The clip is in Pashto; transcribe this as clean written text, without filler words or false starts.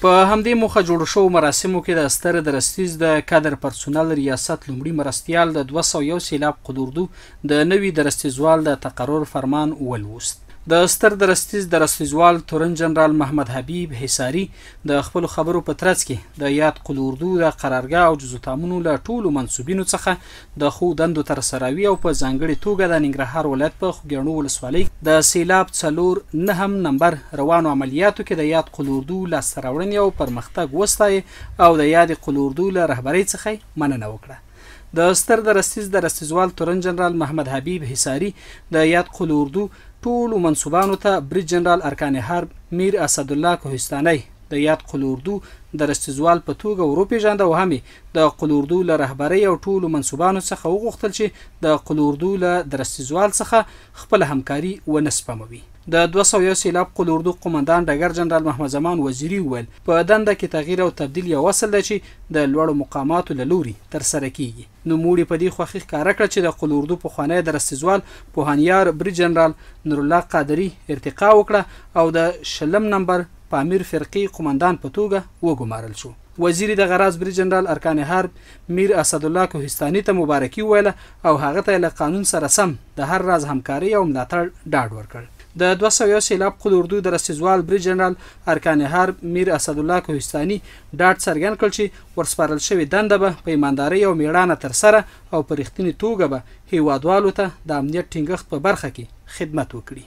په همدې موخه جوړ شو مراسمو کې د ستر درستیز د کادر پرسونل ریاست لومړي مرستیال د 201 سیلاب قلوردو د نوي درستیزوال د تقرر فرمان ولوست. د ستر درستیز درستیزوال تورن جنرال محمد حبیب حصاری د خپل خبرو په ترڅ کې د یاد قلوردو د قرارګاه او جزوتامونو له ټولو منصوبینو څخه د خو دندو تر سراوي او په ځانګړي توګه د ننګرهار ولایت په خوګیاڼو ولسوالۍ د سیلاب 4 نمبر روانو عملیاتو کې د یاد قلوردو لاسته راوړنې او پرمختګ وستایي او د یاد قلوردو له رهبرۍ څخه مننه وکړه. د ستر درستیز درستیزوال تورن جنرال محمد حبیب حصاری د یاد قلوردو ټولو منصوبانو ته بریج جنرال ارکان حرب میر اسدالله کوهستانی د یاد قلوردو درستیزوال په توګه وروپېژانده او هم د قلوردو له رهبرۍ او ټولو منصوبانو څخه وغوښتل چې د قلوردو له درستیزوال څخه خپل همکاري ونه سپموي. د 201 سیلاب قلوردو قومندان ډګر جنرال محمد زمان وزیری وویل په دنده کې تغییر او تبدیل یو وسل دی چې د لوړو مقاماتو له لوري ترسره کیږي. نو موږ په دې خوښي ښکاره کړه چې د قلوردو پخوانی درستیزوال پوهانیار بریج جنرال نورالله قادری ارتقا وکړه او د 20 نمبر پامیر فرقی قومندان په توګه وګمارل شو. وزیر د غراز بریج جنرال ارکان حرب میر اسدالله کوهستانی ته مبارکي ویله او هغه ته له قانون سره سم د هر راز همکاري او ملاتړ ډاډ ورکړ. د 201 سیلاب قلوردو درستیزوال بریج جنرال ارکان حرب میر اسدالله کوهستانی ډاډ څرګند کړ چې ورسپارل شوې دنده به په ایماندارۍ او میړانه ترسره او په رښتینې توګه به هیوادوالو ته د امنیت ټینګښت په برخه کې خدمت وکړي.